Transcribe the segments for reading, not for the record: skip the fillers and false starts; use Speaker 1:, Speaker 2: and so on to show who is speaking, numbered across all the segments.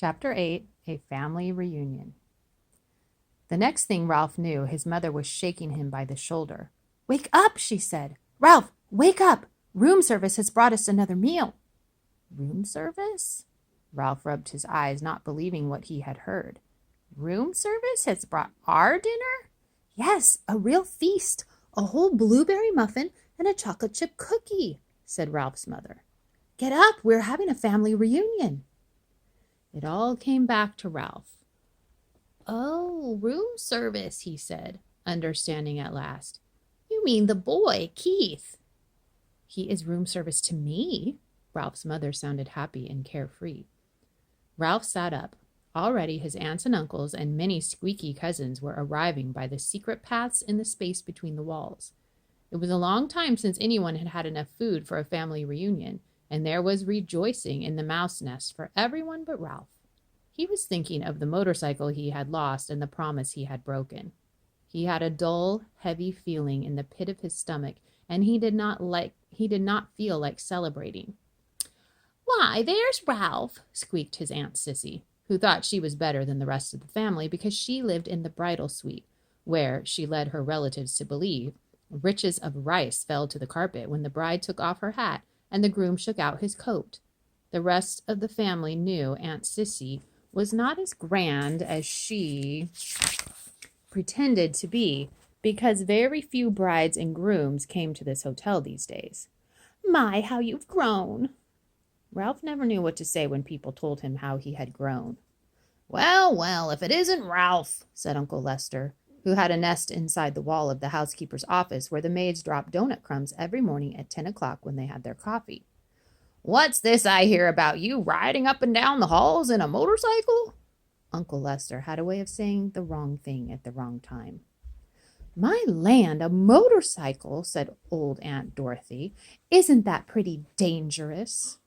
Speaker 1: Chapter 8, A Family Reunion. The next thing Ralph knew, his mother was shaking him by the shoulder. "Wake up," she said. "Ralph, wake up. Room service has brought us another meal." Room service? Ralph rubbed his eyes, not believing what he had heard. Room service has brought our dinner? "Yes, a real feast. A whole blueberry muffin and a chocolate chip cookie," said Ralph's mother. "Get up, we're having a family reunion." It all came back to Ralph. "Oh, room service," he said, understanding at last. "You mean the boy, Keith." "He is room service to me." Ralph's mother sounded happy and carefree. Ralph sat up. Already his aunts and uncles and many squeaky cousins were arriving by the secret paths in the space between the walls. It was a long time since anyone had had enough food for a family reunion, and there was rejoicing in the mouse nest for everyone but Ralph. He was thinking of the motorcycle he had lost and the promise he had broken. He had a dull, heavy feeling in the pit of his stomach, and he did not feel like celebrating. "Why, there's Ralph," squeaked his Aunt Sissy, who thought she was better than the rest of the family because she lived in the bridal suite, where, she led her relatives to believe, riches of rice fell to the carpet when the bride took off her hat and the groom shook out his coat. The rest of the family knew Aunt Sissy was not as grand as she pretended to be, because very few brides and grooms came to this hotel these days. "My, how you've grown." Ralph never knew what to say when people told him how he had grown. "Well, well, if it isn't Ralph," said Uncle Lester, who had a nest inside the wall of the housekeeper's office where the maids dropped donut crumbs every morning at 10 o'clock when they had their coffee. "What's this I hear about you riding up and down the halls in a motorcycle?" Uncle Lester had a way of saying the wrong thing at the wrong time. "My land, a motorcycle," said old Aunt Dorothy. "Isn't that pretty dangerous?"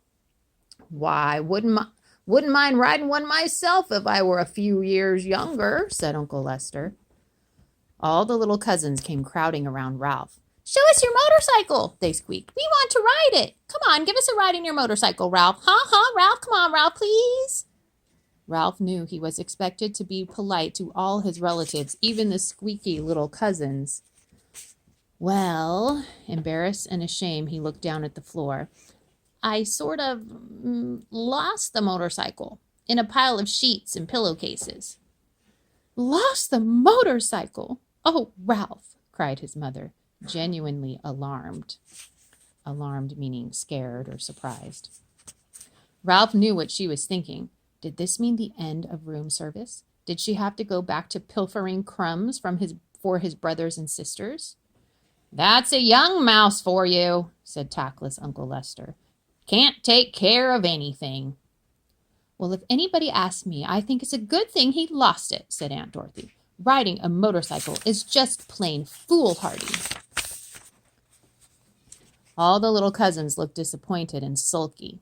Speaker 1: "Why, wouldn't mind riding one myself if I were a few years younger," said Uncle Lester. All the little cousins came crowding around Ralph. "Show us your motorcycle," they squeaked. "We want to ride it. Come on, give us a ride in your motorcycle, Ralph. Ha, Ralph, come on, Ralph, please." Ralph knew he was expected to be polite to all his relatives, even the squeaky little cousins. Well, embarrassed and ashamed, he looked down at the floor. "I sort of lost the motorcycle in a pile of sheets and pillowcases." "Lost the motorcycle? Oh, Ralph," cried his mother, genuinely alarmed. Alarmed meaning scared or surprised. Ralph knew what she was thinking. Did this mean the end of room service? Did she have to go back to pilfering crumbs for his brothers and sisters? "That's a young mouse for you," said tactless Uncle Lester. "Can't take care of anything." "Well, if anybody asks me, I think it's a good thing he lost it," said Aunt Dorothy. "Riding a motorcycle is just plain foolhardy." All the little cousins looked disappointed and sulky.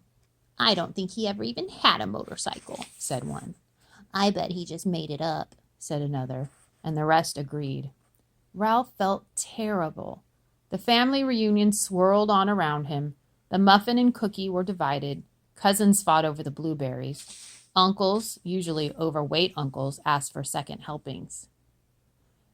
Speaker 1: "I don't think he ever even had a motorcycle," said one. "I bet he just made it up," said another, and the rest agreed. Ralph felt terrible. The family reunion swirled on around him. The muffin and cookie were divided. Cousins fought over the blueberries. Uncles, usually overweight uncles, asked for second helpings.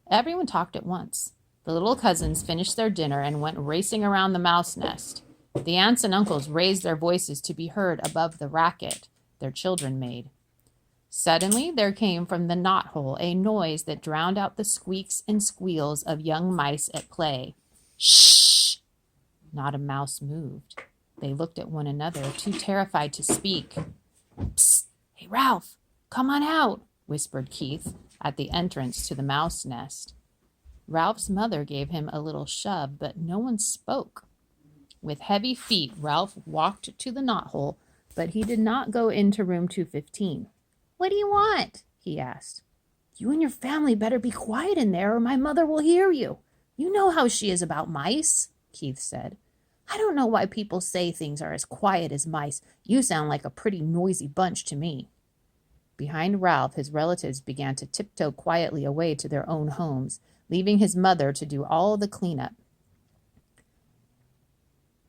Speaker 1: Everyone talked at once. The little cousins finished their dinner and went racing around the mouse nest. The aunts and uncles raised their voices to be heard above the racket their children made. Suddenly there came from the knothole a noise that drowned out the squeaks and squeals of young mice at play. "Shh!" Not a mouse moved. They looked at one another, too terrified to speak. "Psst! Hey, Ralph, come on out," whispered Keith at the entrance to the mouse nest. Ralph's mother gave him a little shove, but no one spoke. With heavy feet, Ralph walked to the knothole, but he did not go into room 215. "What do you want?" he asked. "You and your family better be quiet in there, or my mother will hear you. You know how she is about mice," Keith said. "I don't know why people say things are as quiet as mice. You sound like a pretty noisy bunch to me." Behind Ralph, his relatives began to tiptoe quietly away to their own homes, leaving his mother to do all the cleanup.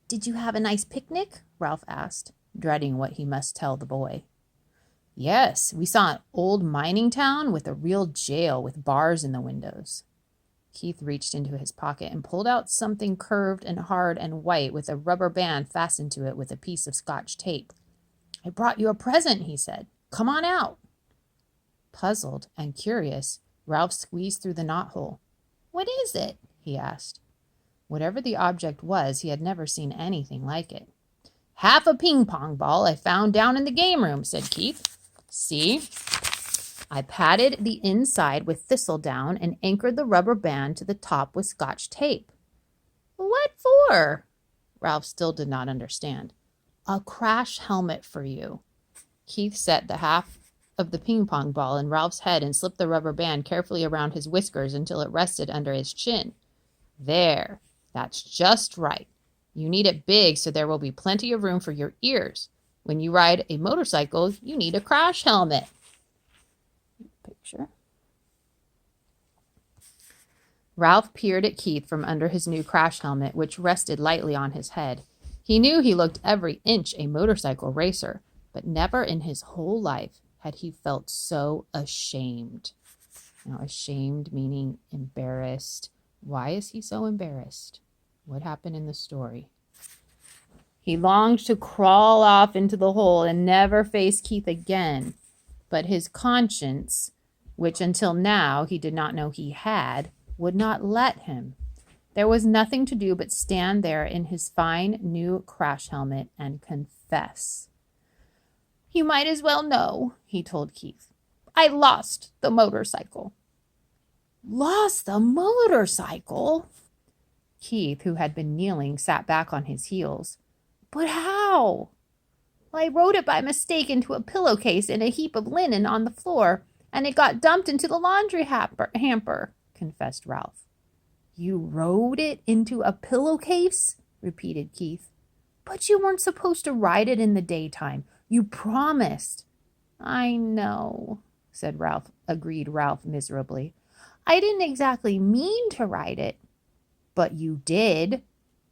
Speaker 1: "Did you have a nice picnic?" Ralph asked, dreading what he must tell the boy. Yes, we saw an old mining town with a real jail with bars in the windows. Keith reached into his pocket and pulled out something curved and hard and white with a rubber band fastened to it with a piece of Scotch tape. I brought you a present, he said. Come on out. Puzzled and curious, Ralph squeezed through the knothole. What is it? He asked. Whatever the object was, he had never seen anything like it. Half a ping-pong ball I found down in the game room, said Keith. See? I patted the inside with thistledown and anchored the rubber band to the top with Scotch tape. What for? Ralph still did not understand. A crash helmet for you. Keith set the half of the ping-pong ball in Ralph's head and slipped the rubber band carefully around his whiskers until it rested under his chin. There, that's just right. You need it big so there will be plenty of room for your ears. When you ride a motorcycle, you need a crash helmet. Picture. Ralph peered at Keith from under his new crash helmet, which rested lightly on his head. He knew he looked every inch a motorcycle racer, but never in his whole life had he felt so ashamed. Now, ashamed meaning embarrassed. Why is he so embarrassed? What happened in the story? He longed to crawl off into the hole and never face Keith again, but his conscience, which until now he did not know he had, would not let him. There was nothing to do but stand there in his fine new crash helmet and confess. You might as well know, he told Keith. I lost the motorcycle. Lost the motorcycle? Keith, who had been kneeling, sat back on his heels. But how? Well, I rode it by mistake into a pillowcase in a heap of linen on the floor, and it got dumped into the laundry hamper, confessed Ralph. You rode it into a pillowcase? Repeated Keith. But you weren't supposed to ride it in the daytime. You promised. I know, agreed Ralph miserably. I didn't exactly mean to ride it. But you did.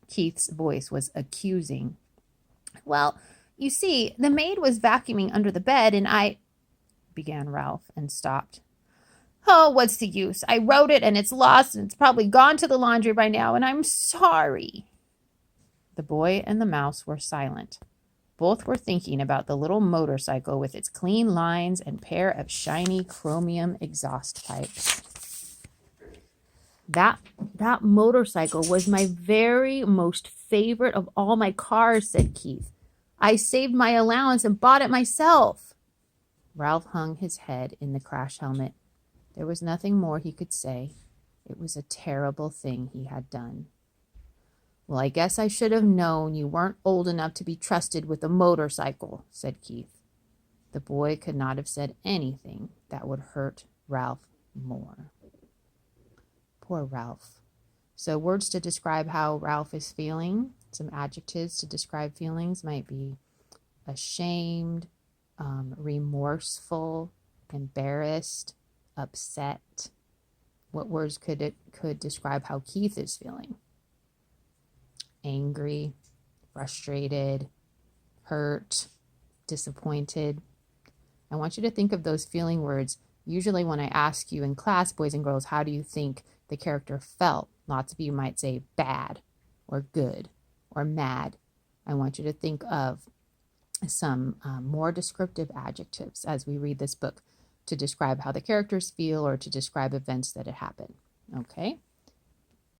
Speaker 1: Keith's voice was accusing. Well, you see, the maid was vacuuming under the bed and began Ralph and stopped. Oh, what's the use? I wrote it and it's lost and it's probably gone to the laundry by now and I'm sorry. The boy and the mouse were silent. Both were thinking about the little motorcycle with its clean lines and pair of shiny chromium exhaust pipes. That motorcycle was my very most favorite of all my cars, said Keith. I saved my allowance and bought it myself. Ralph hung his head in the crash helmet. There was nothing more he could say. It was a terrible thing he had done. Well, I guess I should have known you weren't old enough to be trusted with a motorcycle, said Keith. The boy could not have said anything that would hurt Ralph more. Poor Ralph. So words to describe how Ralph is feeling, some adjectives to describe feelings might be ashamed, remorseful, embarrassed, upset. What words could describe how Keith is feeling? Angry, frustrated, hurt, disappointed. I want you to think of those feeling words. Usually when I ask you in class, boys and girls, how do you think the character felt? Lots of you might say bad or good or mad. I want you to think of some more descriptive adjectives as we read this book to describe how the characters feel or to describe events that had happened. Okay?